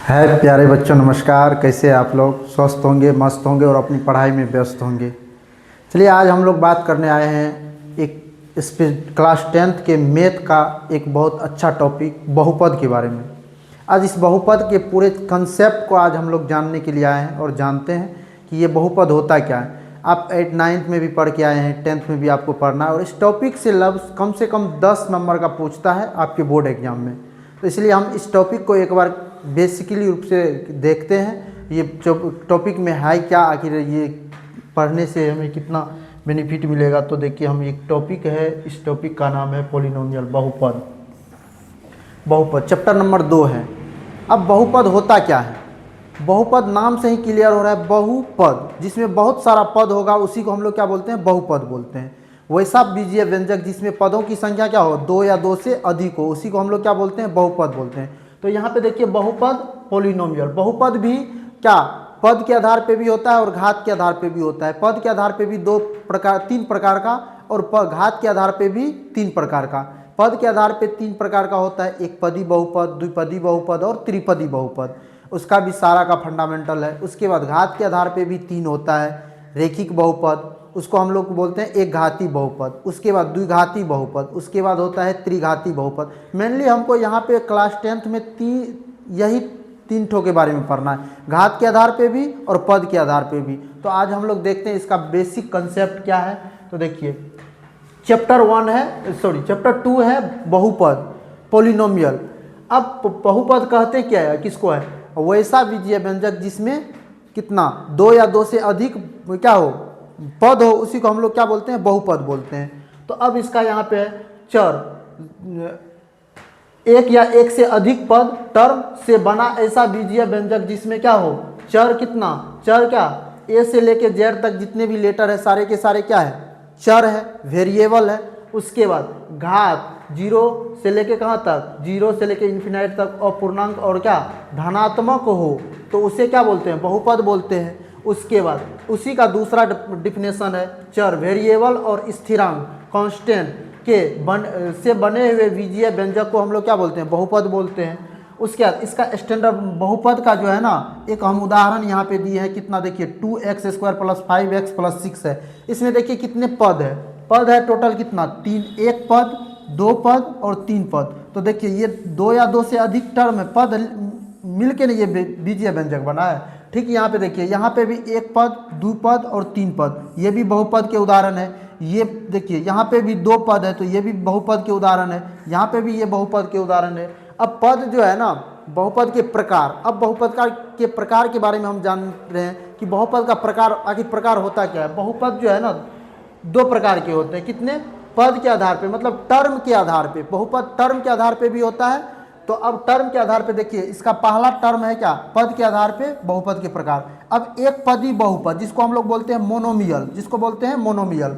है प्यारे बच्चों, नमस्कार। कैसे आप लोग? स्वस्थ होंगे, मस्त होंगे और अपनी पढ़ाई में व्यस्त होंगे। चलिए, आज हम लोग बात करने आए हैं एक क्लास 10th के मैथ का एक बहुत अच्छा टॉपिक बहुपद के बारे में। आज इस बहुपद के पूरे कंसेप्ट को आज हम लोग जानने के लिए आए हैं और जानते हैं कि ये बहुपद होता क्या है। आप 9th में भी पढ़ के आए हैं, 10th में भी आपको पढ़ना है और इस टॉपिक से लफ्ज़ कम से कम 10 नंबर का पूछता है आपके बोर्ड एग्जाम में। तो इसलिए हम इस टॉपिक को एक बार बेसिकली रूप से देखते हैं। ये टॉपिक में है क्या, आखिर ये पढ़ने से हमें कितना बेनिफिट मिलेगा। तो देखिए, हम एक टॉपिक है, इस टॉपिक का नाम है पॉलिनोमियल, बहुपद। बहुपद चैप्टर नंबर 2 है। अब बहुपद होता क्या है? बहुपद नाम से ही क्लियर हो रहा है, बहुपद जिसमें बहुत सारा पद होगा उसी को हम लोग क्या बोलते हैं? बहुपद बोलते हैं। वैसा बीजीय व्यंजक जिसमें पदों की संख्या क्या हो, 2 या 2 से अधिक हो, उसी को हम लोग क्या बोलते हैं? बहुपद बोलते हैं। तो यहाँ पे देखिए, बहुपद पॉलिनोमियल। बहुपद भी क्या पद के आधार पे भी होता है और घात के आधार पे भी होता है। पद के आधार पे भी 3 प्रकार का और घात के आधार पे भी 3 प्रकार का। पद के आधार पे 3 प्रकार का होता है, एक पदी बहुपद, द्विपदी बहुपद और त्रिपदी बहुपद। उसका भी सारा का फंडामेंटल है। उसके बाद घात के आधार पे भी 3 होता है, रेखिक बहुपद, उसको हम लोग बोलते हैं एक घाती बहुपद। उसके बाद द्विघाती बहुपद, उसके बाद होता है त्रिघाती बहुपद। मेनली हमको यहाँ पे क्लास 10th में यही 3 ठो के बारे में पढ़ना है, घात के आधार पे भी और पद के आधार पे भी। तो आज हम लोग देखते हैं इसका बेसिक कंसेप्ट क्या है। तो देखिए, चैप्टर 2 है बहुपद, पॉलिनोमियल। अब बहुपद कहते क्या है, किसको है? वैसा बीजीय व्यंजक जिसमें कितना 2 या 2 से अधिक क्या हो, पद हो, उसी को हम लोग क्या बोलते हैं? बहुपद बोलते हैं। तो अब इसका यहाँ पे चर, एक या एक से अधिक पद टर्म से बना ऐसा बीजीय व्यंजक जिसमें क्या हो, चर कितना, चर क्या, ए से लेके जेड तक जितने भी लेटर है सारे के सारे क्या है? चर है, वेरिएबल है। उसके बाद घात 0 से लेके कहाँ तक, 0 से लेके इन्फिनाइट तक अपूर्णांक और क्या धनात्मक हो, तो उसे क्या बोलते हैं? बहुपद बोलते हैं। उसके बाद उसी का दूसरा डिफिनेशन है, चर, वेरिएबल और स्थिरांक कांस्टेंट से बने हुए बीजीय व्यंजक को हम लोग क्या बोलते हैं? बहुपद बोलते हैं। उसके बाद इसका स्टैंडर्ड बहुपद का जो है ना, एक हम उदाहरण यहाँ पे दिए हैं। कितना देखिए, 2x² + 5x + 6 है। इसमें देखिए कितने पद है, पद है टोटल कितना, 3, एक पद, 2 पद और 3 पद। तो देखिए, ये 2 या 2 से अधिक टर्म है, पद मिलके ने ये बीजीय व्यंजक बना है। ठीक, यहाँ पे देखिए, यहाँ पे भी एक पद, 2 पद और 3 पद, ये भी बहुपद के उदाहरण है। ये देखिए, यहाँ पे भी 2 पद है, तो ये भी बहुपद के उदाहरण है। यहाँ पे भी ये बहुपद के उदाहरण है। अब पद जो है ना, बहुपद के प्रकार, अब बहुपद के प्रकार के बारे में हम जान रहे हैं कि बहुपद का प्रकार, आखिर प्रकार होता क्या है। बहुपद जो है ना, 2 प्रकार के होते हैं। कितने? पद के आधार पे, मतलब टर्म के आधार पे। बहुपद टर्म के आधार पे भी होता है। तो अब टर्म के आधार पे देखिए, इसका पहला टर्म है क्या, पद के आधार पे बहुपद के प्रकार। अब एक पदी बहुपद जिसको हम लोग बोलते हैं मोनोमियल, जिसको बोलते हैं मोनोमियल।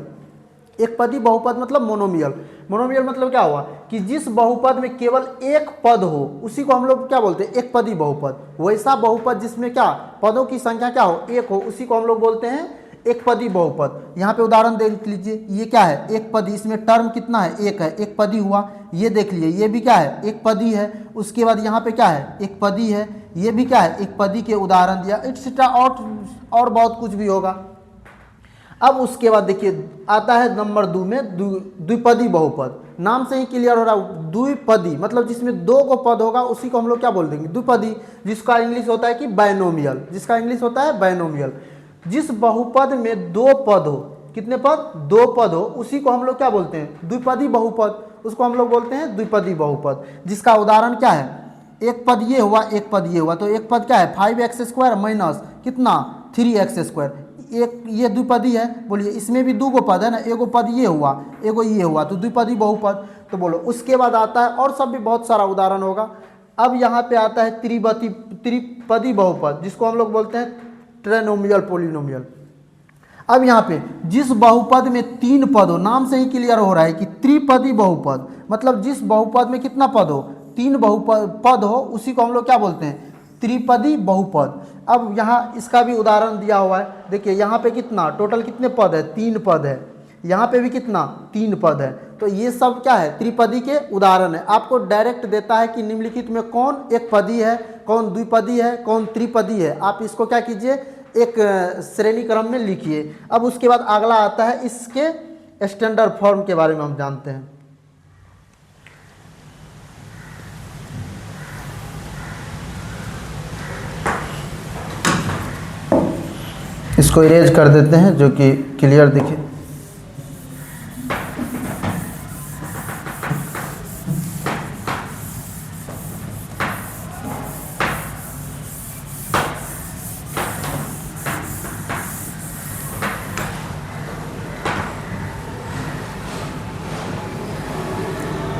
एक पदी बहुपद मतलब मोनोमियल। मोनोमियल मतलब क्या हुआ कि जिस बहुपद में केवल एक पद हो उसी को हम लोग क्या बोलते हैं? एक पदी बहुपद। वैसा बहुपद जिसमें क्या पदों की संख्या क्या हो, एक हो, उसी को हम लोग बोलते हैं एक पदी बहुपद। यहाँ पे उदाहरण देख लीजिए, ये क्या है? एक पदी, इसमें टर्म कितना है? एक है, एक पदी हुआ। ये देख लीजिए, ये भी क्या है? एक पदी है। उसके बाद यहाँ पे क्या है? एक पदी है। ये भी क्या है? एक पदी के उदाहरण दिया, एक्सेट्रा और बहुत कुछ भी होगा। अब उसके बाद देखिए, आता है नंबर 2 में द्विपदी बहुपद। नाम से ही क्लियर हो रहा है, द्विपदी मतलब जिसमें 2 को पद होगा उसी को हम लोग क्या बोल देंगे? द्विपदी, जिसका इंग्लिश होता है कि बायनोमियल, जिसका इंग्लिश होता है बायनोमियल। जिस बहुपद में 2 पद हो, कितने पद? 2 पद हो, उसी को हम लोग क्या बोलते हैं? द्विपदी बहुपद। उसको हम लोग बोलते हैं द्विपदी बहुपद। जिसका उदाहरण क्या है? एक पद ये हुआ, एक पद ये हुआ, तो एक पद क्या है? 5x² माइनस कितना, 3x²। एक ये द्विपदी है, बोलिए इसमें भी 2 गो पद है ना, एगो पद ये हुआ, एगो ये हुआ, तो द्विपदी बहुपद। तो बोलो, उसके बाद आता है, और सब भी बहुत सारा उदाहरण होगा। अब यहाँ पे आता है त्रिपदी बहुपद, जिसको हम लोग बोलते हैं ट्राइनोमियल पॉलिनोमियल। अब यहाँ पे जिस बहुपद में 3 पद हो, नाम से ही क्लियर हो रहा है कि त्रिपदी बहुपद, मतलब जिस बहुपद में कितना पद हो, 3 पद हो, उसी को हम लोग क्या बोलते हैं? त्रिपदी बहुपद। अब यहाँ इसका भी उदाहरण दिया हुआ है। देखिए, यहाँ पे कितना टोटल कितने पद है? 3 पद है। यहाँ पे भी कितना? 3 पद है। तो ये सब क्या है, त्रिपदी के उदाहरण है। आपको डायरेक्ट देता है कि निम्नलिखित में कौन एक पदी है, कौन द्विपदी है, कौन त्रिपदी है। आप इसको क्या कीजिए, एक श्रेणी क्रम में लिखिए। अब उसके बाद अगला आता है इसके स्टैंडर्ड फॉर्म के बारे में हम जानते हैं। इसको इरेज कर देते हैं जो कि क्लियर दिखे।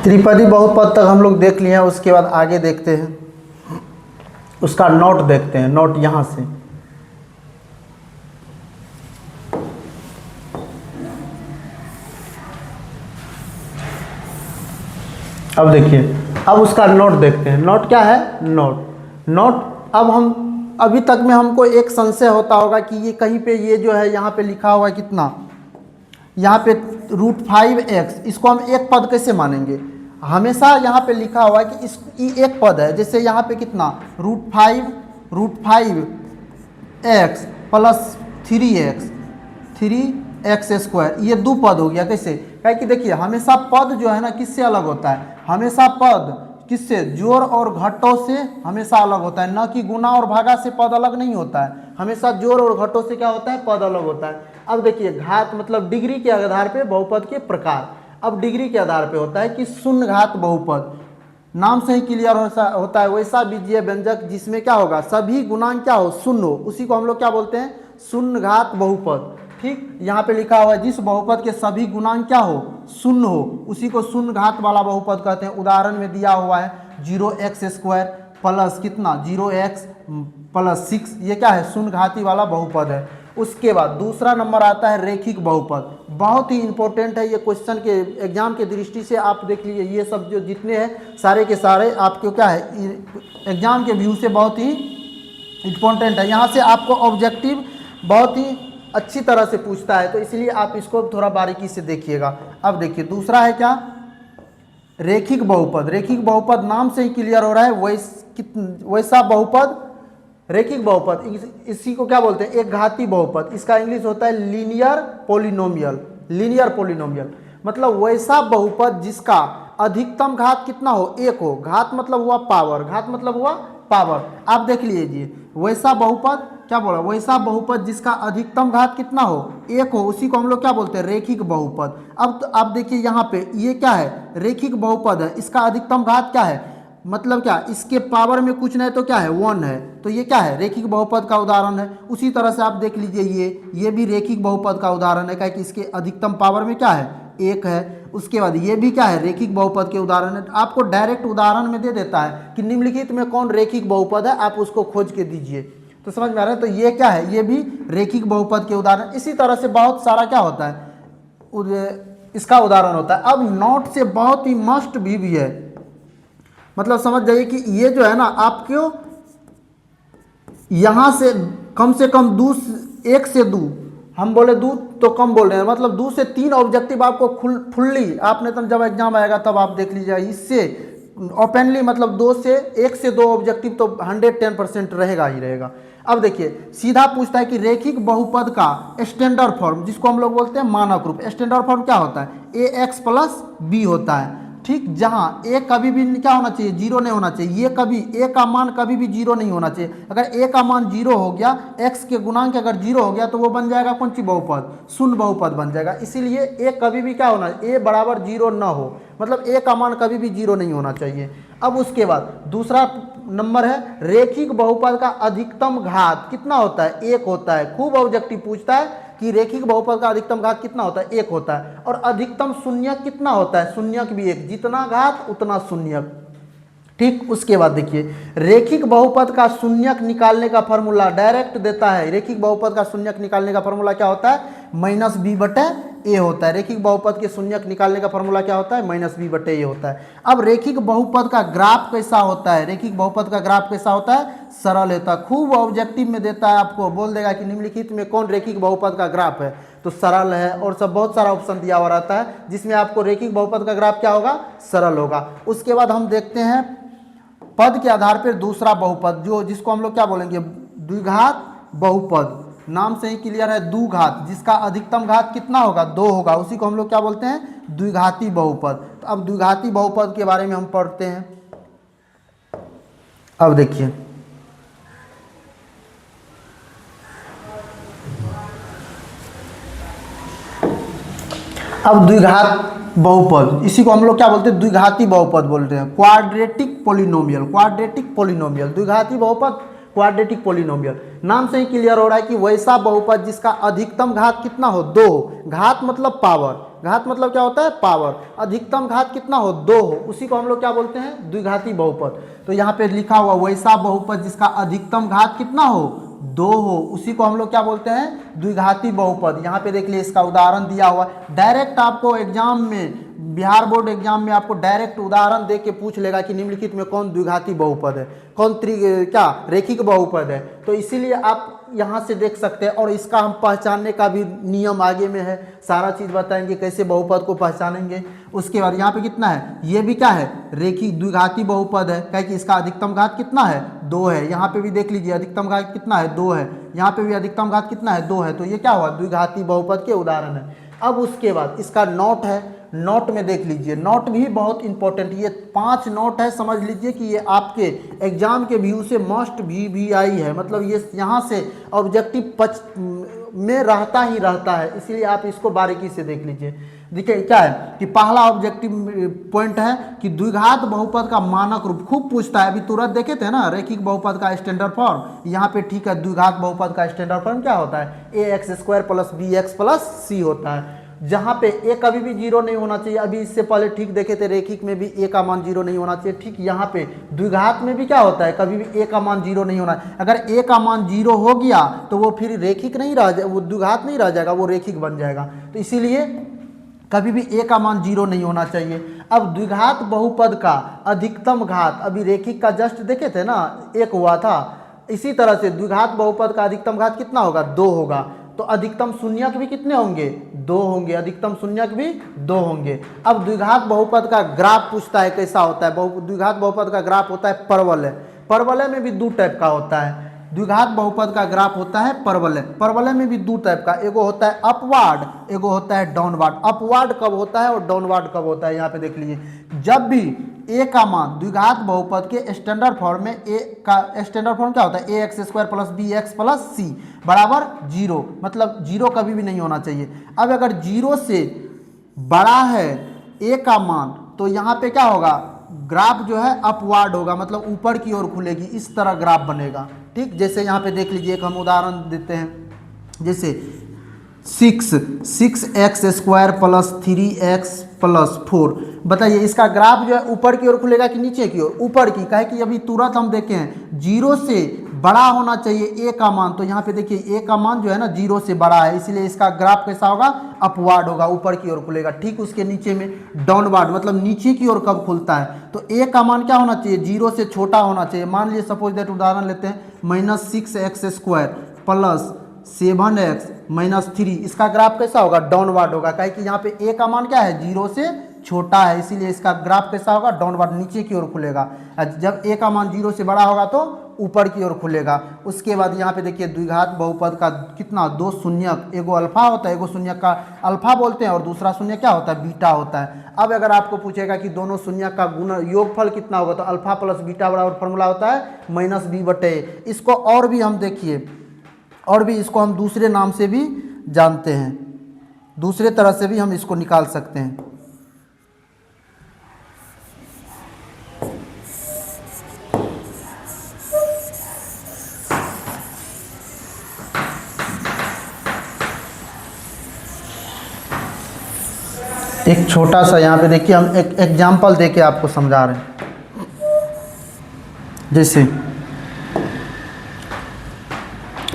त्रिपदी बहुपद तक हम लोग देख लिए हैं। उसके बाद आगे देखते हैं, उसका नोट देखते हैं। नोट यहाँ से अब देखिए, अब उसका नोट देखते हैं। नोट क्या है, नोट अब हम अभी तक में हमको एक संशय होता होगा कि ये कहीं पे ये जो है यहाँ पे लिखा हुआ है कितना, यहाँ पे √5x, इसको हम एक पद कैसे मानेंगे। हमेशा यहाँ पे लिखा हुआ है कि ये एक पद है। जैसे यहाँ पे कितना √5x प्लस 3x² ये दो पद हो गया। कैसे, क्या कि देखिए हमेशा पद जो है ना किससे अलग होता है, हमेशा पद किससे, जोड़ और घटों से हमेशा अलग होता है, न कि गुणा और भागा से पद अलग नहीं होता है। हमेशा जोड़ और घटों से क्या होता है, पद अलग होता है। अब देखिए घात मतलब डिग्री के आधार पे बहुपद के प्रकार। अब डिग्री के आधार पे होता है कि शून्य घात बहुपद, नाम से ही क्लियर होता है वैसा बीजीय व्यंजक जिसमें क्या होगा, सभी गुणांक क्या हो, शून्य हो, उसी को हम लोग क्या बोलते हैं, शून्य घात बहुपद। ठीक, यहाँ पे लिखा हुआ है जिस बहुपद के सभी गुणांक क्या हो, शून्य हो, उसी को शून्य घात वाला बहुपद कहते हैं। उदाहरण में दिया हुआ है 0x² प्लस कितना 0x प्लस 6, ये क्या है, शून्य घाती वाला बहुपद है। उसके बाद दूसरा नंबर आता है रेखिक बहुपद। बहुत ही इंपॉर्टेंट है ये क्वेश्चन के एग्जाम के दृष्टि से। आप देख लीजिए ये सब जो जितने हैं सारे के सारे आपको क्या है, एग्जाम के व्यू से बहुत ही इंपॉर्टेंट है। यहाँ से आपको ऑब्जेक्टिव बहुत ही अच्छी तरह से पूछता है, तो इसलिए आप इसको थोड़ा बारीकी से देखिएगा। अब देखिए दूसरा है क्या, रेखिक बहुपद। रेखिक बहुपद नाम से ही क्लियर हो रहा है, वैसा बहुपद रेखिक बहुपद, इसी को क्या बोलते हैं, एक घाती बहुपद। इसका इंग्लिश होता है लीनियर पोलिनोमियल। लीनियर पोलिनोमियल मतलब वैसा बहुपद जिसका अधिकतम घात कितना हो, एक हो। घात मतलब हुआ पावर, घात मतलब हुआ पावर। आप देख लीजिए वैसा बहुपद क्या बोला, वैसा बहुपद जिसका अधिकतम घात कितना हो, एक हो, उसी को हम लोग क्या बोलते हैं, रेखिक बहुपद। अब तो आप देखिए यहाँ पे ये क्या है, रेखिक बहुपद है, इसका अधिकतम घात क्या है, मतलब क्या, इसके पावर में कुछ नहीं तो क्या है, 1 है, तो ये क्या है, रेखिक बहुपद का उदाहरण है। उसी तरह से आप देख लीजिए ये भी रेखिक बहुपद का उदाहरण है, क्या कि इसके अधिकतम पावर में क्या है, 1 है। उसके बाद ये भी क्या है, रेखिक बहुपद के उदाहरण है। आपको डायरेक्ट उदाहरण में दे देता है कि निम्नलिखित में कौन रेखिक बहुपद है, आप उसको खोज के दीजिए। तो समझ में आ रहा है, तो ये क्या है, ये भी रेखिक बहुपद के उदाहरण। इसी तरह से बहुत सारा क्या होता है, इसका उदाहरण होता है। अब नोट से बहुत ही मस्ट भी है, मतलब समझ जाइए कि ये जो है ना आपको यहाँ से कम 1 से 2, हम बोले 2 तो कम बोल रहे हैं, मतलब 2 से 3 ऑब्जेक्टिव आपको फुल्ली, आपने तो जब एग्जाम आएगा तब आप देख लीजिएगा, इससे ओपनली मतलब 1 से 2 ऑब्जेक्टिव तो 110% रहेगा ही रहेगा। अब देखिए सीधा पूछता है कि रेखिक बहुपद का स्टैंडर्ड फॉर्म, जिसको हम लोग बोलते हैं मानक रूप। स्टैंडर्ड फॉर्म क्या होता है, ax + b होता है। ठीक, जहाँ a कभी भी क्या होना चाहिए, 0 नहीं होना चाहिए। ये कभी a का मान कभी भी 0 नहीं होना चाहिए। अगर a का मान 0 हो गया, x के गुणांक अगर 0 हो गया तो वो बन जाएगा कौन सी बहुपद, शून्य बहुपद बन जाएगा। इसीलिए a कभी भी क्या होना, a बराबर 0 ना हो, मतलब a का मान कभी भी 0 नहीं होना चाहिए। अब उसके बाद दूसरा नंबर है रेखिक बहुपद का अधिकतम घात कितना होता है, 1 होता है। खूब ऑब्जेक्टिव पूछता है कि रेखिक बहुपद का अधिकतम घात कितना होता है, 1 होता है। और अधिकतम शून्यक कितना होता है, शून्यक भी 1, जितना घात उतना शून्यक। ठीक, उसके बाद देखिए रेखिक बहुपद का शून्यक निकालने का फॉर्मूला डायरेक्ट देता है। रेखिक बहुपद का शून्यक निकालने का फॉर्मूला क्या होता है, -b/a होता है। रेखिक बहुपद के शून्यक निकालने का फॉर्मूला क्या होता है, -b/a होता है। अब रेखिक बहुपद का ग्राफ कैसा होता है, रेखिक बहुपद का ग्राफ कैसा होता है, सरल होता है। खूब ऑब्जेक्टिव में देता है, आपको बोल देगा कि निम्नलिखित में कौन रेखिक बहुपद का ग्राफ है। तो सरल है, और सब बहुत सारा ऑप्शन दिया हुआ रहता है जिसमें आपको रेखिक बहुपद का ग्राफ क्या होगा, सरल होगा। उसके बाद हम देखते हैं पद के आधार पर दूसरा बहुपद, जो जिसको हम लोग क्या बोलेंगे, द्विघात बहुपद। नाम से ही क्लियर है, द्विघात, जिसका अधिकतम घात कितना होगा, 2 होगा, उसी को हम लोग क्या बोलते हैं, द्विघाती बहुपद। तो अब द्विघाती बहुपद के बारे में हम पढ़ते हैं। अब देखिए, अब द्विघात बहुपद, इसी को हम लोग क्या बोलते हैं, द्विघाती बहुपद बोलते हैं, क्वाड्रेटिक पोलिनोमियल। क्वाड्रेटिक पोलिनोमियल, द्विघाती बहुपद, क्वाड्रेटिक पोलिनोमियल। नाम से ही क्लियर हो रहा है कि वैसा बहुपद जिसका अधिकतम घात कितना हो, 2। घात मतलब पावर, घात मतलब क्या होता है, पावर। अधिकतम घात कितना हो, 2 हो, उसी को हम लोग क्या बोलते हैं, द्विघाती बहुपद। तो यहाँ पे लिखा हुआ वैसा बहुपद जिसका अधिकतम घात कितना हो, 2 हो, उसी को हम लोग क्या बोलते हैं, द्विघाती बहुपद। यहाँ पे देख लिए, इसका उदाहरण दिया हुआ। डायरेक्ट आपको एग्जाम में, बिहार बोर्ड एग्जाम में आपको डायरेक्ट उदाहरण दे के पूछ लेगा कि निम्नलिखित में कौन द्विघाती बहुपद है, कौन क्या रेखिक बहुपद है। तो इसीलिए आप यहाँ से देख सकते हैं, और इसका हम पहचानने का भी नियम आगे में है, सारा चीज़ बताएंगे कैसे बहुपद को पहचानेंगे। उसके बाद यहाँ पे कितना है, ये भी क्या है, रेखिक द्विघाती बहुपद है, क्या कि इसका अधिकतम घात कितना है, 2 है। यहाँ पे भी देख लीजिए, अधिकतम घात कितना है, 2 है। यहाँ पे भी अधिकतम घात कितना है, 2 है। तो ये क्या हुआ, द्विघाती बहुपद के उदाहरण है। अब उसके बाद इसका नोट है, नोट में देख लीजिए, नोट भी बहुत इंपॉर्टेंट, ये 5 नोट है, समझ लीजिए कि ये आपके एग्जाम के व्यू से मस्ट भी आई है, मतलब ये यहाँ से ऑब्जेक्टिव में रहता ही रहता है, इसलिए आप इसको बारीकी से देख लीजिए। देखिए क्या है कि पहला ऑब्जेक्टिव पॉइंट है कि द्विघात बहुपद का मानक रूप, खूब पूछता है, अभी तुरंत देखे थे ना रेखिक बहुपद का स्टैंडर्ड फॉर्म, यहाँ पे ठीक है, द्विघात बहुपद का स्टैंडर्ड फॉर्म क्या होता है, ax² + bx + c होता है, जहाँ पे a कभी भी 0 नहीं होना चाहिए। अभी इससे पहले ठीक देखे थे, रेखिक में भी a का मान 0 नहीं होना चाहिए, ठीक यहाँ पे द्विघात में भी क्या होता है, कभी भी a का मान 0 नहीं होना है। अगर a का मान 0 हो गया तो वो फिर रेखिक नहीं रह जाए, वो द्विघात नहीं रह जाएगा, वो रेखिक बन जाएगा। तो इसीलिए कभी भी a का मान 0 नहीं होना चाहिए। अब द्विघात बहुपद का अधिकतम घात, अभी रेखिक का जस्ट देखे थे ना, 1 हुआ था, इसी तरह से द्विघात बहुपद का अधिकतम घात कितना होगा, 2 होगा। तो अधिकतम शून्यक भी कितने होंगे, 2 होंगे, अधिकतम शून्यक भी 2 होंगे। अब द्विघात बहुपद का ग्राफ पूछता है, कैसा होता है, द्विघात बहुपद का ग्राफ होता है परवलय। परवलय में भी 2 टाइप का होता है, द्विघात बहुपद का ग्राफ होता है परवलय। परवलय में भी 2 टाइप का, एगो होता है अपवार्ड, एगो होता है डाउनवार्ड। अपवार्ड कब होता है और डाउनवार्ड कब होता है, यहाँ पे देख लीजिए, जब भी a का मान द्विघात बहुपद के स्टैंडर्ड फॉर्म में, a का स्टैंडर्ड फॉर्म क्या होता है, ax² + bx + c बराबर 0, मतलब 0 कभी भी नहीं होना चाहिए। अब अगर 0 से बड़ा है a का मान, तो यहाँ पे क्या होगा, ग्राफ जो है अपवार्ड होगा, मतलब ऊपर की ओर खुलेगी, इस तरह ग्राफ बनेगा। ठीक, जैसे यहाँ पे देख लीजिए, एक हम उदाहरण देते हैं, जैसे 6x² + 3x + 4, बताइए इसका ग्राफ जो है ऊपर की ओर खुलेगा कि नीचे की ओर, ऊपर की, काहे कि अभी तुरंत हम देखें हैं 0 से बड़ा होना चाहिए a का मान, तो यहाँ पे देखिए a का मान जो है ना 0 से बड़ा है, इसलिए इसका ग्राफ कैसा होगा, अपवार्ड होगा, ऊपर की ओर खुलेगा। ठीक, उसके नीचे में डाउनवार्ड, मतलब नीचे की ओर कब खुलता है, तो a का मान क्या होना चाहिए, 0 से छोटा होना चाहिए। मान लीजिए सपोज दैट उदाहरण लेते हैं, -6x² + 7x - 3, इसका ग्राफ कैसा होगा, डाउनवार्ड होगा, काहे कि यहाँ पे a का मान क्या है, 0 से छोटा है, इसीलिए इसका ग्राफ कैसा होगा, डाउनवार्ड, नीचे की ओर खुलेगा। जब a का मान 0 से बड़ा होगा तो ऊपर की ओर खुलेगा। उसके बाद यहाँ पे देखिए द्विघात बहुपद का कितना, 2 शून्यक, एगो अल्फा होता है, एगो शून्यक का अल्फा बोलते हैं, और दूसरा शून्य क्या होता है, बीटा होता है। अब अगर आपको पूछेगा कि दोनों शून्यक का गुण योगफल कितना होगा, तो अल्फा + बीटा बराबर फॉर्मूला होता है -b/a। इसको और भी हम देखिए, और भी इसको हम दूसरे नाम से भी जानते हैं, दूसरे तरह से भी हम इसको निकाल सकते हैं। एक छोटा सा यहाँ पे देखिए, हम एक एग्जाम्पल देके आपको समझा रहे हैं। जैसे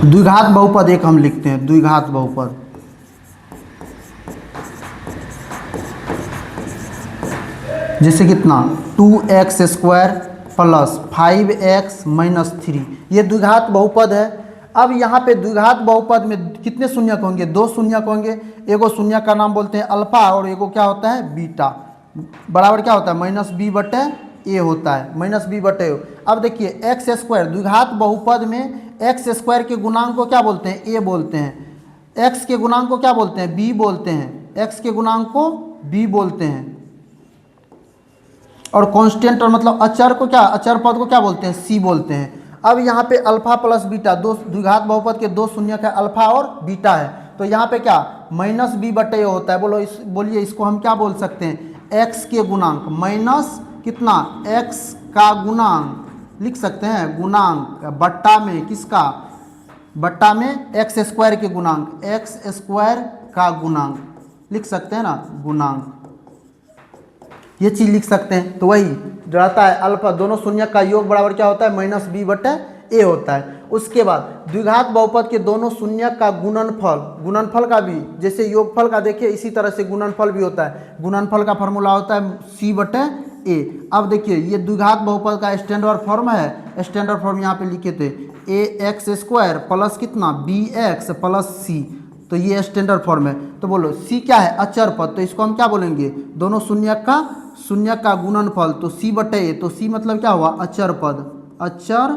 द्विघात बहुपद एक हम लिखते हैं, द्विघात बहुपद, जैसे कितना, 2x² + 5x - 3, ये द्विघात बहुपद है। अब यहाँ पे द्विघात बहुपद में कितने शून्यक होंगे? 2 शून्यक होंगे। एगो शून्यक का नाम बोलते हैं अल्फा और एगो क्या होता है? बीटा। बराबर क्या होता है? -b/a होता है, -b/a। अब देखिए एक्स स्क्वायर, द्विघात बहुपद में एक्स स्क्वायर के गुणांक को क्या बोलते हैं? a बोलते हैं। एक्स के गुणांक को क्या बोलते हैं? b बोलते हैं। एक्स के गुणांक को b बोलते हैं। और कांस्टेंट और मतलब अचर को क्या, अचर पद को क्या बोलते हैं? c बोलते हैं। अब यहाँ पे अल्फा प्लस बीटा, दो द्विघात बहुपद के 2 शून्यक है, अल्फा और बीटा है। तो यहाँ पे क्या -b/a होता है। बोलिए इसको हम क्या बोल सकते हैं? x के गुणांक माइनस कितना? x का गुणांक लिख सकते हैं, गुणांक बट्टा में किसका? बट्टा में एक्स स्क्वायर के गुणांक, एक्स स्क्वायर का गुणांक लिख सकते हैं ना, गुणांक। ये चीज लिख सकते हैं। तो वही जो रहता है अल्फा, दोनों शून्यक का योग बराबर क्या होता है? -b/a होता है। उसके बाद द्विघात बहुपद के दोनों शून्यक का गुणनफल, गुणनफल का भी जैसे योगफल का देखिए इसी तरह से गुणनफल भी होता है। गुणनफल का फॉर्मूला होता है c/a। अब देखिए ये द्विघात बहुपद का स्टैंडर्ड फॉर्म है। स्टैंडर्ड फॉर्म यहाँ पे लिखे थे ax² प्लस कितना? bx plus c। तो ये स्टैंडर्ड फॉर्म है। तो बोलो c क्या है? अचर पद। तो इसको हम क्या बोलेंगे? दोनों शून्यक का गुणनफल, तो c/a। तो c मतलब क्या हुआ? अचर पद, अचर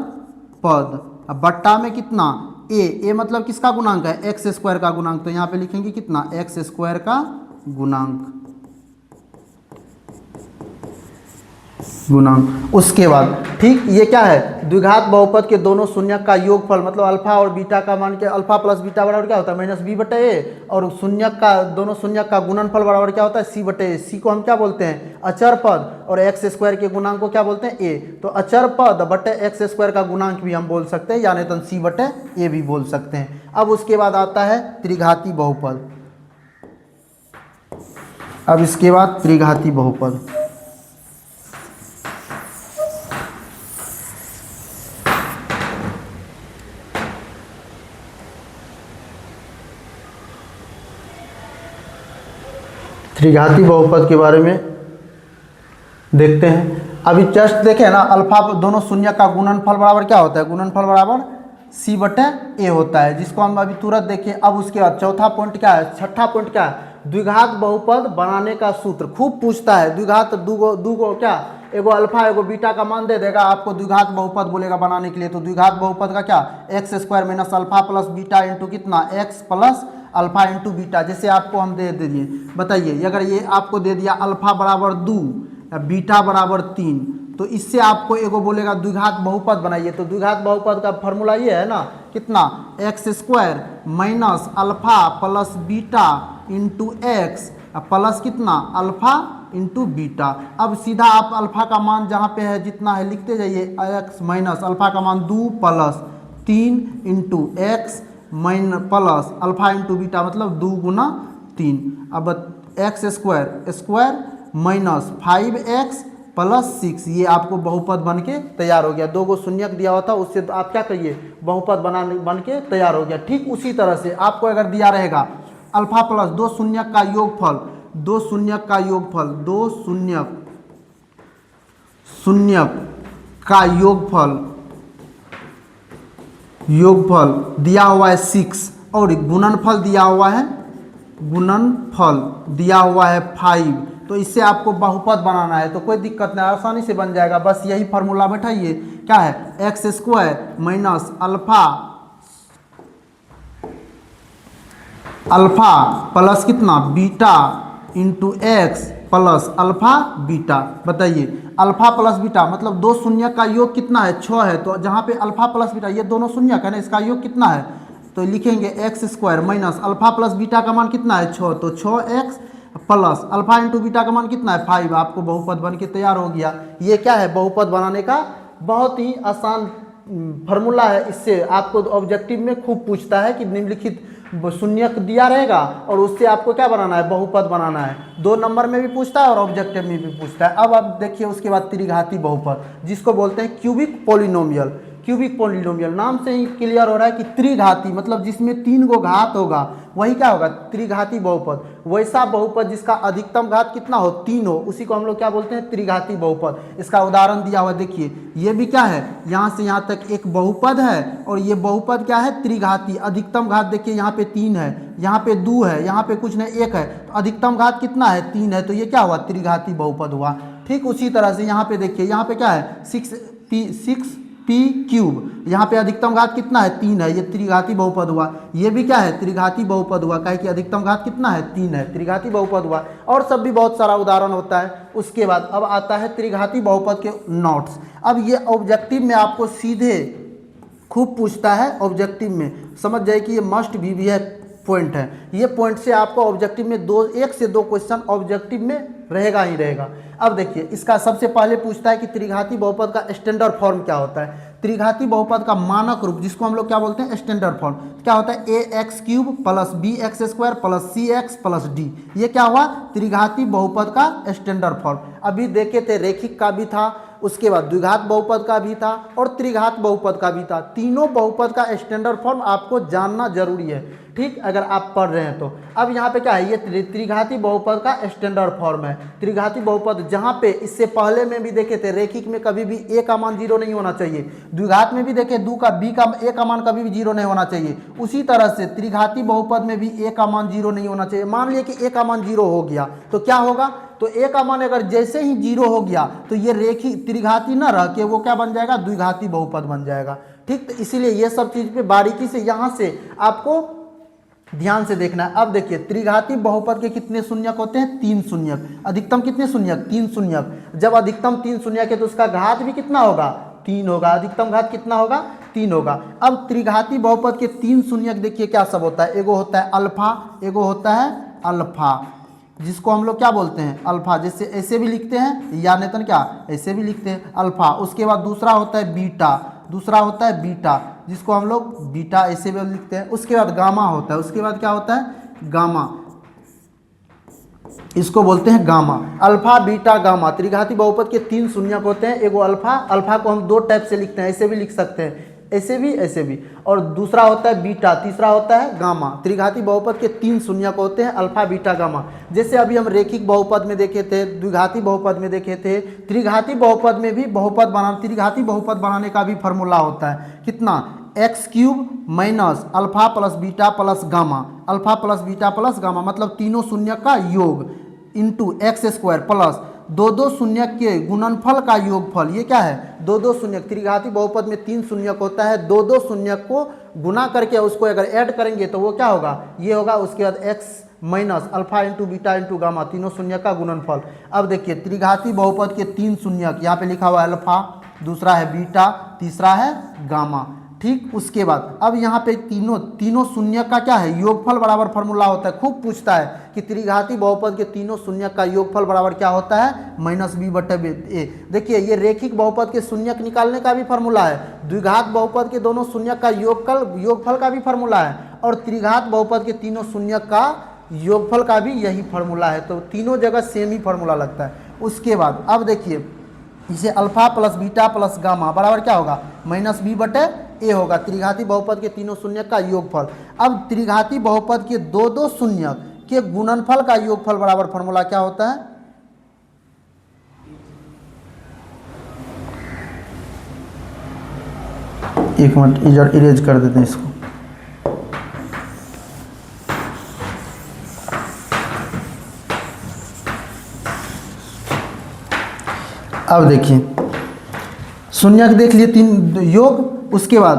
पद। अब बट्टा में कितना? a मतलब किसका गुणांक है? x² का गुणांक। तो यहाँ पे लिखेंगे कितना? x² का गुणांक, गुणांक। उसके बाद ठीक ये क्या है? द्विघात बहुपद के दोनों शून्यक का योगफल, मतलब अल्फा और बीटा का मान के अल्फा प्लस बीटा बराबर क्या होता है? -b/a। और शून्यक का, दोनों शून्यक का गुणनफल बराबर क्या होता है? c/a। c को हम क्या बोलते हैं? अचर पद। और x² के गुणांक को क्या बोलते हैं? a। तो अचर पद बटे x² का गुणांक भी हम बोल सकते हैं, यानी तो c/a भी बोल सकते हैं। अब उसके बाद आता है त्रिघाती बहुपद। अब इसके बाद त्रिघाती बहुपद। त्रिघाती बहुपद के बारे में देखते हैं। अभी जस्ट देखें ना, अल्फा दोनों शून्यक का गुणनफल बराबर क्या होता है? गुणनफल बराबर c/a होता है, जिसको हम अभी तुरंत देखें। अब उसके बाद चौथा पॉइंट क्या है? छठा पॉइंट क्या है? द्विघात बहुपद बनाने का सूत्र। खूब पूछता है द्विघात, दूगो क्या, एगो अल्फा एगो बीटा का मान दे देगा आपको, द्विघात बहुपद बोलेगा बनाने के लिए। तो द्विघात बहुपद का क्या? x² minus alpha plus beta into कितना? x plus alpha into beta. जैसे आपको हम दे दिए, बताइए अगर ये आपको दे दिया अल्फा बराबर 2 या बीटा बराबर 3, तो इससे आपको एगो बोलेगा द्विघात बहुपद बनाइए। तो द्विघात बहुपद का फॉर्मूला ये है ना, कितना? x² minus alpha plus beta into X plus कितना? Alpha into beta. अब सीधा आप अल्फा का मान जहाँ पे है जितना है लिखते जाइए, x माइनस अल्फा का मान 2 plus 3 into x mine plus alpha into beta, मतलब 2 गुना 3। अब x² माइनस 5x प्लस 6, ये आपको बहुपद बन के तैयार हो गया। 2 गो शून्यक दिया हुआ था, उससे तो आप क्या करिए? बहुपद बन के तैयार हो गया। ठीक उसी तरह से आपको अगर दिया रहेगा अल्फा प्लस 2 शून्यक का योगफल, 2 शून्यक का योगफल, 2 शून्यक का योगफल दिया हुआ है 6 और गुणनफल दिया हुआ है, गुणनफल दिया हुआ है 5। तो इससे आपको बहुपद बनाना है, तो कोई दिक्कत नहीं, आसानी से बन जाएगा। बस यही फार्मूला बैठाइए, क्या है? x² माइनस अल्फा प्लस कितना? Beta into X plus alpha beta. बताइए अल्फा प्लस बीटा मतलब 2 शून्यक का योग कितना है? 6 है। तो जहाँ पे अल्फा प्लस बीटा, ये दोनों शून्यक है ना, इसका योग कितना है? तो लिखेंगे x² minus alpha plus beta का मान कितना है? 6। तो 6x plus alpha into beta का मान कितना है? 5। आपको बहुपद बन के तैयार हो गया। ये क्या है? बहुपद बनाने का बहुत ही आसान फार्मूला है। इससे आपको ऑब्जेक्टिव में खूब पूछता है कि निम्नलिखित शून्यक दिया रहेगा और उससे आपको क्या बनाना है? बहुपद बनाना है। 2 नंबर में भी पूछता है और ऑब्जेक्टिव में भी पूछता है। अब आप देखिए उसके बाद त्रिघाती बहुपद, जिसको बोलते हैं क्यूबिक पॉलिनोमियल। क्यूबिक पॉलिनोमियल, नाम से ही क्लियर हो रहा है कि त्रिघाती, मतलब जिसमें 3 गो घात होगा वही क्या होगा, त्रिघाती बहुपद। वैसा बहुपद जिसका अधिकतम घात कितना हो, 3 हो, उसी को हम लोग क्या बोलते हैं, त्रिघाती बहुपद। इसका उदाहरण दिया हुआ देखिए, ये भी क्या है, यहाँ से यहाँ तक एक बहुपद है और ये बहुपद क्या है, त्रिघाती। अधिकतम घात देखिए यहाँ पे 3 है, यहाँ पे 2 है, यहाँ पे कुछ नहीं 1 है, तो अधिकतम घात कितना है, 3 है, तो ये क्या हुआ, त्रिघाती बहुपद हुआ। ठीक उसी तरह से यहाँ पे देखिए, यहाँ पे क्या है, 6p क्यूब, यहाँ पे अधिकतम घात कितना है, 3 है, ये त्रिघाती बहुपद हुआ। ये भी क्या है, त्रिघाती बहुपद हुआ, काहे कि अधिकतम घात कितना है, 3 है, त्रिघाती बहुपद हुआ। और सब भी बहुत सारा उदाहरण होता है। उसके बाद अब आता है त्रिघाती बहुपद के नोट्स। अब ये ऑब्जेक्टिव में आपको सीधे खूब पूछता है, ऑब्जेक्टिव में समझ जाए कि ये मस्ट भी है पॉइंट है। ये पॉइंट से आपको ऑब्जेक्टिव में 1 से 2 क्वेश्चन ऑब्जेक्टिव में रहेगा ही रहेगा। अब देखिए, इसका सबसे पहले पूछता है कि त्रिघाती बहुपद का स्टैंडर्ड फॉर्म क्या होता है। त्रिघाती बहुपद का मानक रूप, जिसको हम लोग क्या बोलते हैं, स्टैंडर्ड फॉर्म, क्या होता है, ax cube plus bx square plus cx plus d। ये क्या हुआ, त्रिघाती बहुपद का स्टैंडर्ड फॉर्म। अभी देखे थे रेखिक का भी था, उसके बाद द्विघात बहुपद का भी था और त्रिघात बहुपद का भी था। तीनों बहुपद का स्टैंडर्ड फॉर्म आपको जानना जरूरी है, ठीक, अगर आप पढ़ रहे हैं तो। अब यहाँ पे क्या है, ये त्रिघाती बहुपद का स्टैंडर्ड फॉर्म है। त्रिघाती बहुपद जहाँ पे इससे पहले में भी देखे थे, रेखिक में कभी भी a का मान 0 नहीं होना चाहिए, द्विघात में भी देखे b का a का मान कभी भी 0 नहीं होना चाहिए। उसी तरह से त्रिघाती बहुपद में भी a का मान 0 नहीं होना चाहिए। मान लिया कि a का मान 0 हो गया तो क्या होगा, तो a का मान अगर जैसे ही 0 हो गया तो ये रेखिक त्रिघाती न रह के वो क्या बन जाएगा, द्विघाती बहुपद बन जाएगा। ठीक, तो इसीलिए ये सब चीज पे बारीकी से यहाँ से आपको ध्यान से देखना है। अब देखिए, त्रिघाती बहुपद के कितने शून्यक होते हैं, 3 शून्यक। अधिकतम कितने शून्यक, 3 शून्यक। जब अधिकतम 3 शून्यक है तो उसका घात भी कितना होगा, 3 होगा। अधिकतम घात कितना होगा, 3 होगा। अब त्रिघाती बहुपद के 3 शून्यक देखिए क्या सब होता है। एगो होता है अल्फा, एगो होता है अल्फा, जिसको हम लोग क्या बोलते हैं, अल्फा। जैसे ऐसे भी लिखते हैं या नहीं तो क्या, ऐसे भी लिखते हैं अल्फा। उसके बाद दूसरा होता है बीटा, दूसरा होता है बीटा, जिसको हम लोग बीटा ऐसे भी लिखते हैं। उसके बाद गामा होता है, उसके बाद क्या होता है, गामा, इसको बोलते हैं गामा। अल्फा बीटा गामा, त्रिघाती बहुपद के 3 शून्यक होते हैं। एगो अल्फा, अल्फा को हम 2 टाइप से लिखते हैं, ऐसे भी लिख सकते हैं, ऐसे भी, ऐसे भी। और दूसरा होता है बीटा, तीसरा होता है गामा। त्रिघाती बहुपद के 3 शून्यक होते हैं, अल्फा बीटा गामा। जैसे अभी हम रेखिक बहुपद में देखे थे, द्विघाती बहुपद में देखे थे, त्रिघाती बहुपद में भी त्रिघाती बहुपद बनाने का भी फॉर्मूला होता है, कितना, x cube minus alpha plus beta plus gamma, alpha plus beta plus gamma, मतलब तीनों शून्यक का योग इंटू एक्स स्क्वायर प्लस 2 शून्यक के गुणनफल का योगफल। ये क्या है, 2 शून्यक। त्रिघाती बहुपद में 3 शून्यक होता है, 2 शून्यक को गुना करके उसको अगर ऐड करेंगे तो वो क्या होगा, ये होगा। उसके बाद x minus alpha into beta into gamma, तीनों शून्यक का गुणनफल। अब देखिए, त्रिघाती बहुपद के 3 शून्यक, यहाँ पे लिखा हुआ है अल्फा, दूसरा है बीटा, तीसरा है गामा। ठीक, उसके बाद अब यहाँ पे तीनों शून्यक का क्या है, योगफल बराबर फॉर्मूला होता है। खूब पूछता है कि त्रिघाती बहुपद के तीनों शून्यक का योगफल बराबर क्या होता है, -b/a। देखिए, ये रेखिक बहुपद के शून्यक निकालने का भी फॉर्मूला है, द्विघात बहुपद के दोनों शून्यक का योगफल का भी फॉर्मूला है, और त्रिघात बहुपद के तीनों शून्यक का योगफल का भी यही फॉर्मूला है। तो तीनों जगह सेम ही फॉर्मूला लगता है। उसके बाद अब देखिए, इसे alpha plus beta plus gamma बराबर क्या होगा, -b/a होगा। त्रिघाती बहुपद के तीनों शून्यक का योगफल। अब त्रिघाती बहुपद के 2 शून्यक के गुणनफल का योगफल बराबर फॉर्मूला क्या होता है, एक मिनट इरेज कर देते हैं इसको। अब देखिए, शून्यक देख लिए 3 योग, उसके बाद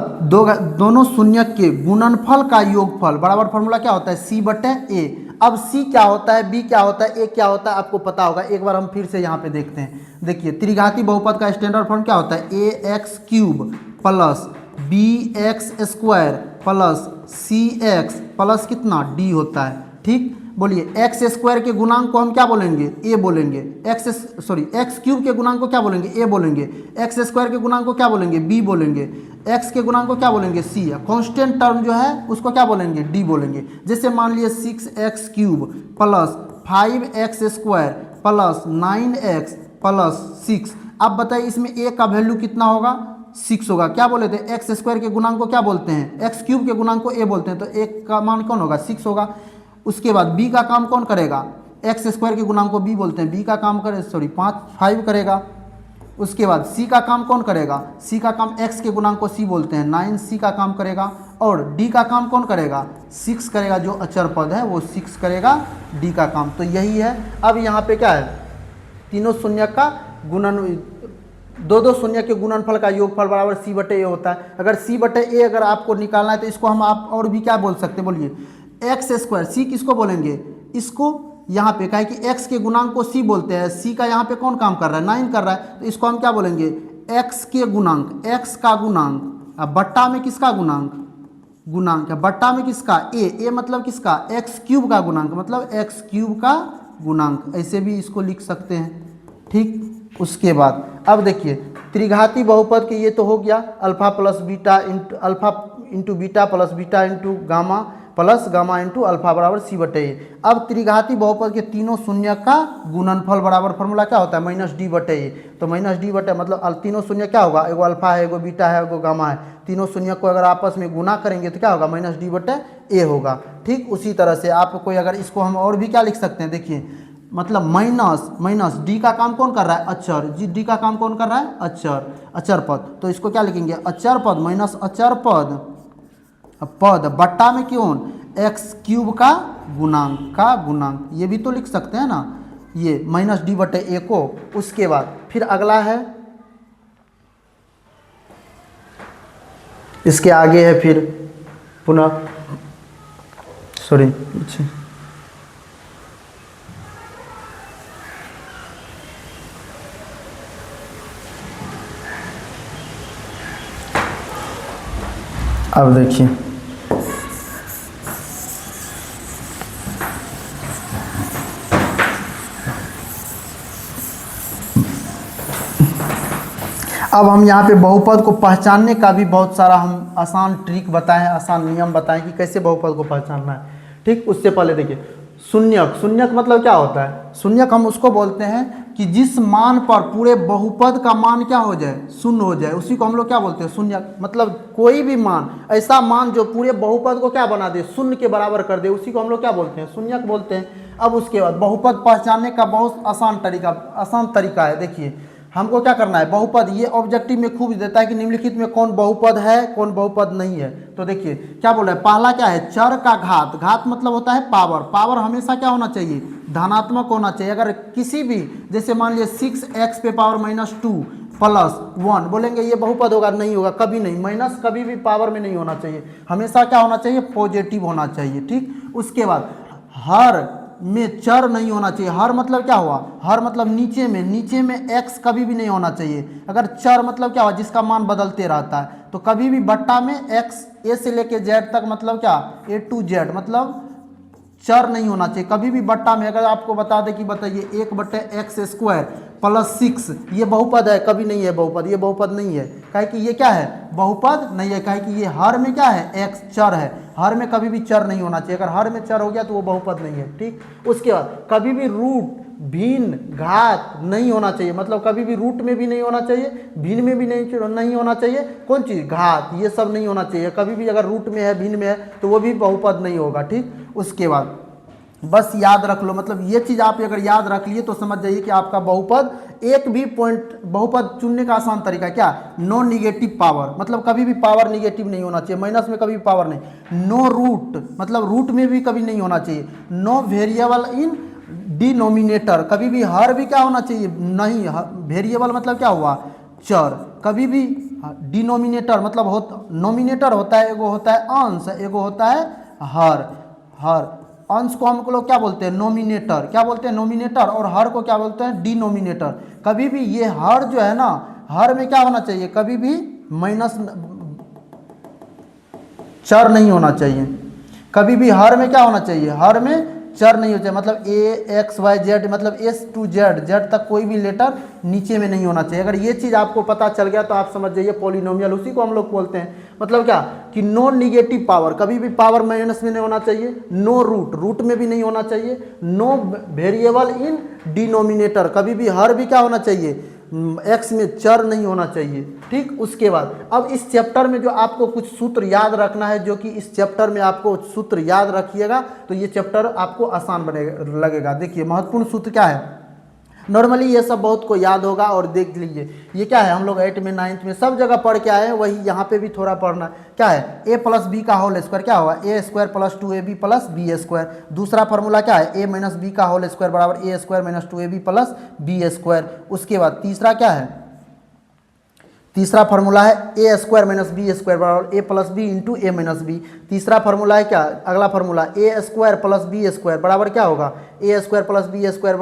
दोनों शून्यक के गुणनफल का योगफल बराबर फॉर्मूला क्या होता है, c/a। अब c क्या होता है, b क्या होता है, a क्या होता है, आपको पता होगा। एक बार हम फिर से यहाँ पे देखते हैं। देखिए, त्रिघाती बहुपद का स्टैंडर्ड फॉर्म क्या होता है, ax cube plus bx square plus cx plus कितना d होता है। ठीक, बोलिए, एक्स स्क्वायर के गुणांक को हम क्या बोलेंगे, a बोलेंगे। एक्स क्यूब के गुणांक को क्या बोलेंगे, a बोलेंगे। एक्स स्क्वायर के गुणांक को क्या बोलेंगे, b बोलेंगे। एक्स के गुणांक को क्या बोलेंगे, c। कांस्टेंट टर्म जो है उसको क्या बोलेंगे, d बोलेंगे। जैसे मान लिए 6x cube plus 5x square plus 9x plus 6। अब बताइए, इसमें a का वैल्यू कितना होगा, 6 होगा। क्या बोले थे, एक्स स्क्वायर के गुणांक को क्या बोलते हैं, एक्स क्यूब के गुणांक को ए बोलते हैं, तो एक का मान कौन होगा, 6 होगा। उसके बाद बी का काम कौन करेगा, एक्स स्क्वायर के गुणांक को बी बोलते हैं, बी का काम करे 5 करेगा। उसके बाद सी का काम कौन करेगा, सी का काम एक्स के गुणांक को सी बोलते हैं, 9 सी का काम करेगा। और डी का काम कौन करेगा, 6 करेगा, जो अचर पद है वो 6 करेगा डी का काम। तो यही है। अब यहाँ पे क्या है, तीनों शून्य का गुणन, दो शून्य के गुणनफल का योगफल बराबर सी बटे ए होता है। अगर सी बटे ए अगर आपको निकालना है तो इसको हम आप और भी क्या बोल सकते हैं, बोलिए एक्स स्क्वायर, सी किसको बोलेंगे, इसको यहाँ पे कहे कि x के गुणांक को c बोलते हैं, c का यहाँ पे कौन काम कर रहा है, 9 कर रहा है, तो इसको हम क्या बोलेंगे, x के गुणांक, x का गुणांक, अब बट्टा में किसका गुणांक, गुणांक है, बट्टा में किसका a मतलब किसका, x क्यूब का गुणांक, मतलब x क्यूब का गुणांक, ऐसे भी इसको लिख सकते हैं। ठीक, उसके बाद अब देखिए त्रिघाती बहुपद के ये तो हो गया, alpha plus beta into alpha into beta plus beta into gamma plus gamma into alpha बराबर सी बटे ए। अब त्रिघाती बहुपद के तीनों शून्य का गुणनफल बराबर फॉर्मूला क्या होता है, माइनस डी बटे ए। तो माइनस डी बटे मतलब तीनों शून्य क्या होगा, एगो अल्फा है, एगो बीटा है, एगो गामा है, तीनों शून्य को अगर आपस में गुना करेंगे तो क्या होगा, माइनस डी बटे ए होगा। ठीक, उसी तरह से आप कोई अगर इसको हम और भी क्या लिख सकते हैं, देखिए मतलब माइनस डी का काम कौन कर रहा है, अचर, जी डी का काम कौन कर रहा है, अचर पद, तो इसको क्या लिखेंगे, अचर पद माइनस अचर पद बट्टा में क्यों, एक्स क्यूब का गुणांक, ये भी तो लिख सकते हैं ना, ये माइनस डी बटे ए को। उसके बाद फिर अगला है, इसके आगे है फिर पुनः सॉरी पीछे, अब देखिए अब हम यहाँ पे बहुपद को पहचानने का भी बहुत सारा हम आसान ट्रिक बताएं, आसान नियम बताएं कि कैसे बहुपद को पहचानना है। ठीक, उससे पहले देखिए शून्यक मतलब क्या होता है, शून्यक हम उसको बोलते हैं कि जिस मान पर पूरे बहुपद का मान क्या हो जाए, शून्य हो जाए, उसी को हम लोग क्या बोलते हैं, शून्यक। मतलब कोई भी मान, ऐसा मान जो पूरे बहुपद को क्या बना दे, शून्य के बराबर कर दे, उसी को हम लोग क्या बोलते हैं, शून्यक बोलते हैं। अब उसके बाद बहुपद पहचानने का बहुत आसान तरीका है। देखिए हमको क्या करना है, बहुपद, ये ऑब्जेक्टिव में खूब देता है कि निम्नलिखित में कौन बहुपद है कौन बहुपद नहीं है। तो देखिए क्या बोल रहा है, पहला क्या है, चर का घात मतलब होता है पावर हमेशा क्या होना चाहिए, धनात्मक होना चाहिए। अगर किसी भी, जैसे मान लीजिए 6x पे पावर -2 प्लस 1 बोलेंगे, ये बहुपद होगा, नहीं होगा, कभी नहीं, माइनस कभी भी पावर में नहीं होना चाहिए, हमेशा क्या होना चाहिए, पॉजिटिव होना चाहिए। ठीक, उसके बाद हर में चर नहीं होना चाहिए, हर मतलब क्या हुआ, हर मतलब नीचे में x कभी भी नहीं होना चाहिए। अगर चर मतलब क्या हुआ, जिसका मान बदलते रहता है, तो कभी भी बट्टा में x a से लेके z तक मतलब क्या, a to z मतलब चर नहीं होना चाहिए कभी भी बट्टा में। अगर आपको बता दें कि बताइए 1/x² प्लस 6 ये बहुपद है, कभी नहीं है बहुपद, ये बहुपद नहीं है, काहे कि ये क्या है, बहुपद नहीं है, काहे कि ये हर में क्या है, x चर है, हर में कभी भी चर नहीं होना चाहिए। अगर हर में चर हो गया तो वो बहुपद नहीं है। ठीक, उसके बाद कभी भी रूट भिन्न घात नहीं होना चाहिए, मतलब कभी भी रूट में भी नहीं होना चाहिए, भिन्न में भी नहीं होना चाहिए, कौन चीज़, घात, ये सब नहीं होना चाहिए कभी भी। अगर रूट में है, भिन्न में है, तो वो भी बहुपद नहीं होगा। ठीक, उसके बाद बस याद रख लो, मतलब ये चीज़ आप अगर याद रख लिए तो समझ जाइए कि आपका बहुपद एक भी पॉइंट, बहुपद चुनने का आसान तरीका क्या, नो निगेटिव पावर, मतलब कभी भी पावर निगेटिव नहीं होना चाहिए, माइनस में कभी भी पावर नहीं, नो रूट मतलब रूट में भी कभी नहीं होना चाहिए, नो वेरिएबल इन डिनोमिनेटर, कभी भी हर भी क्या होना चाहिए, नहीं, वेरिएबल मतलब क्या हुआ, चर, कभी भी डिनोमिनेटर मतलब नोमिनेटर होता है, एगो होता है अंश, एगो होता है हर अंश को हम लोग क्या बोलते हैं, नोमिनेटर, क्या बोलते हैं, नोमिनेटर, और हर को क्या बोलते हैं, डिनोमिनेटर। कभी भी ये हर जो है ना, हर में क्या होना चाहिए, कभी भी माइनस चर नहीं होना चाहिए, कभी भी हर में क्या होना चाहिए, हर में चर नहीं होना चाहिए, मतलब a x y z मतलब s to z तक कोई भी लेटर नीचे में नहीं होना चाहिए। अगर ये चीज़ आपको पता चल गया तो आप समझ जाइए पॉलिनोमियल, उसी को हम लोग बोलते हैं। मतलब क्या कि नो निगेटिव पावर, कभी भी पावर माइनस में नहीं होना चाहिए, नो रूट में भी नहीं होना चाहिए, नो वेरिएबल इन डिनोमिनेटर, कभी भी हर भी क्या होना चाहिए, एक्स में चर नहीं होना चाहिए। ठीक, उसके बाद अब इस चैप्टर में जो आपको कुछ सूत्र याद रखना है, जो कि इस चैप्टर में आपको सूत्र याद रखिएगा तो ये चैप्टर आपको आसान बनेगा लगेगा। देखिए महत्वपूर्ण सूत्र क्या है, नॉर्मली ये सब बहुत को याद होगा और देख लीजिए ये क्या है, हम लोग 8 में 9th में सब जगह पढ़ के आए हैं, वही यहाँ पे भी थोड़ा पढ़ना क्या है, a प्लस बी का होल स्क्वायर क्या होगा, A square plus 2ab plus B square. दूसरा फार्मूला क्या है, a माइनस बी का होल स्क्वायर बराबर A square minus 2ab plus B square. उसके बाद तीसरा क्या है, तीसरा फार्मूला है A square minus B square बराबर A plus B into A minus B. तीसरा फार्मूला है क्या, अगला formula A square plus B square बराबर क्या होगा, A square plus B square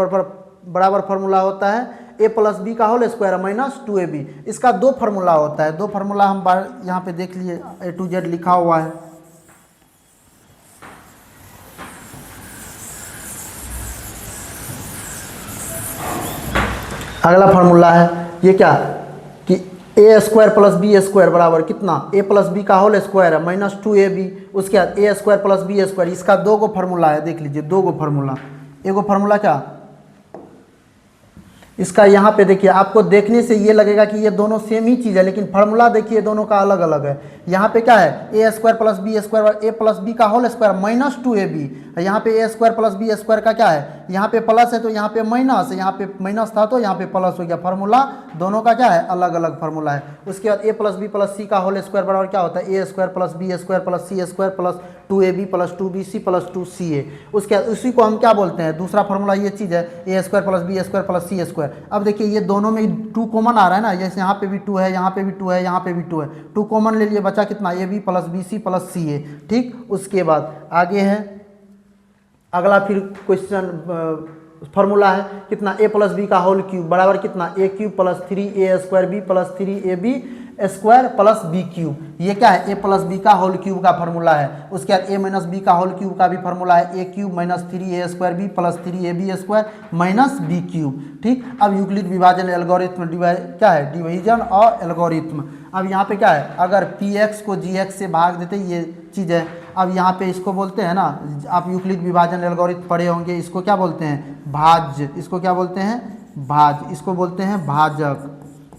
बराबर फार्मूला होता है ए प्लस बी का होल स्क्वायर माइनस 2ab। इसका दो फार्मूला होता है, दो फार्मूला हम यहाँ पे देख लिए A to Z लिखा हुआ है। अगला फार्मूला है ये क्या कि ए स्क्वायर प्लस बी स्क्वायर बराबर कितना, ए प्लस बी का होल स्क्वायर है माइनस 2ab। उसके बाद ए स्क्वायर प्लस बी स्क्वायर, इसका दो गो फार्मूला है, देख लीजिए दो गो फार्मूला। एगो फार्मूला क्या इसका, यहाँ पे देखिए आपको देखने से ये लगेगा कि ये दोनों सेम ही चीज़ है, लेकिन फार्मूला देखिए दोनों का अलग अलग है। यहाँ पे क्या है, A square plus B square A plus B का होल स्क्वायर माइनस 2ab। यहाँ पे ए स्क्वायर प्लस बी स्क्वायर का क्या है, यहाँ पे प्लस है तो यहाँ पे माइनस है, यहाँ पे माइनस था तो यहाँ पे प्लस हो गया। फार्मूला दोनों का क्या है, अलग अलग फार्मूला है। उसके बाद A plus B plus C का होल स्क्वायर बराबर क्या होता है, A square plus B square plus C square plus 2ab plus 2bc plus 2ca। उसके बाद उसी को हम क्या बोलते हैं, दूसरा फार्मूला ये चीज़ है A square plus B square plus C square. अब देखिए ये दोनों में 2 कॉमन आ रहा है ना, जैसे यहाँ पे भी 2 है, यहाँ पे भी 2 है, यहाँ पे भी 2 है, 2 कॉमन ले लिए, बचा कितना A B plus B C plus C A. ठीक, उसके बाद आगे है अगला फिर क्वेश्चन फार्मूला है कितना, ए प्लस बी का होल क्यूब बराबर कितना, A cube plus 3a square B plus 3ab square plus B cube. ये क्या है, ए प्लस बी का होल क्यूब का फार्मूला है। उसके बाद ए माइनस बी का होल क्यूब का भी फार्मूला है, A cube minus 3a square B plus 3ab square minus B cube. ठीक, अब यूक्लिड विभाजन एल्गोरिथ्म क्या है, डिवीजन और एल्गोरिथ्म। अब यहाँ पे क्या है, अगर px को gx से भाग देते, ये चीज़ है। अब यहाँ पे इसको बोलते हैं ना, आप यूक्लिड विभाजन एल्गोरिथ्म पढ़े होंगे, इसको क्या बोलते हैं, भाज्य। इसको क्या बोलते हैं, भाज्य। इसको बोलते हैं भाजक,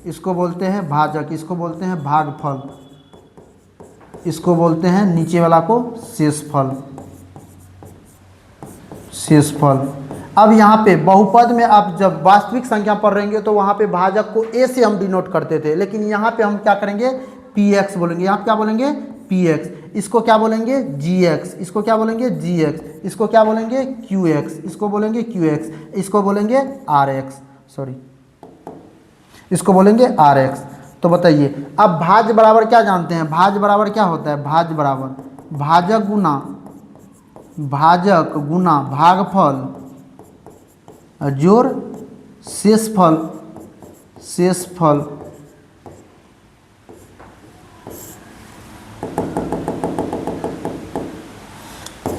इसको बोलते हैं भाजक, इसको बोलते हैं भागफल, इसको बोलते हैं नीचे वाला को शेषफल, शेषफल। अब यहाँ पे बहुपद में आप जब वास्तविक संख्या पर रहेंगे तो वहाँ पे भाजक को a से हम डिनोट करते थे, लेकिन यहाँ पे हम क्या करेंगे, px बोलेंगे। यहाँ पे क्या बोलेंगे, px। इसको क्या बोलेंगे, gx। इसको क्या बोलेंगे, gx। इसको क्या बोलेंगे, qx। इसको बोलेंगे qx। इसको बोलेंगे rx, सॉरी, इसको बोलेंगे rx। तो बताइए अब भाज्य बराबर क्या जानते हैं, भाज्य बराबर क्या होता है, भाज्य बराबर भाजक गुना भागफल जोड़ शेषफल, शेषफल।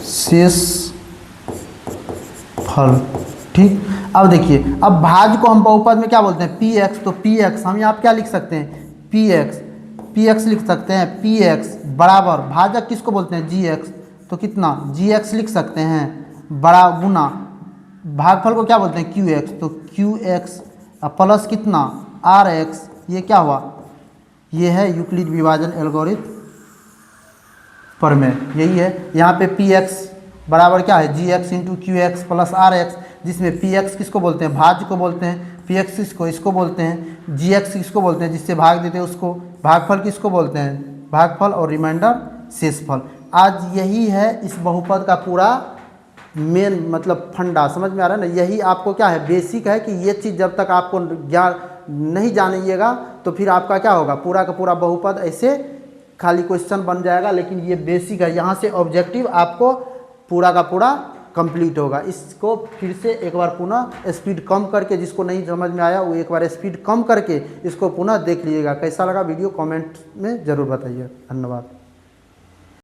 शेषफल। ठीक, अब देखिए अब भाज्य को हम बहुपद में क्या बोलते हैं, px। तो px हम यहाँ पे क्या लिख सकते हैं, px लिख सकते हैं। px बराबर भाजक किसको बोलते हैं, gx। तो कितना, gx लिख सकते हैं बड़ा गुना भागफल को क्या बोलते हैं, qx। तो qx प्लस कितना, rx। ये क्या हुआ, ये है यूक्लिड विभाजन एल्गोरिथ्म प्रमेय, यही है। यहाँ पे px बराबर क्या है, gx into qx plus rx, जिसमें px किसको बोलते हैं, भाज्य को बोलते हैं, px इसको बोलते हैं, gx किसको बोलते हैं, जिससे भाग देते हैं उसको, भागफल किसको बोलते हैं, भागफल, और रिमाइंडर शेषफल। आज यही है इस बहुपद का पूरा मेन मतलब फंडा, समझ में आ रहा है ना। यही आपको क्या है, बेसिक है कि ये चीज़ जब तक आपको ज्ञान नहीं जानिएगा तो फिर आपका क्या होगा, पूरा का पूरा बहुपद ऐसे खाली क्वेश्चन बन जाएगा। लेकिन ये बेसिक है, यहाँ से ऑब्जेक्टिव आपको पूरा का पूरा कंप्लीट होगा। इसको फिर से एक बार पुनः स्पीड कम करके, जिसको नहीं समझ में आया वो एक बार स्पीड कम करके इसको पुनः देख लीजिएगा। कैसा लगा वीडियो कमेंट में ज़रूर बताइए। धन्यवाद।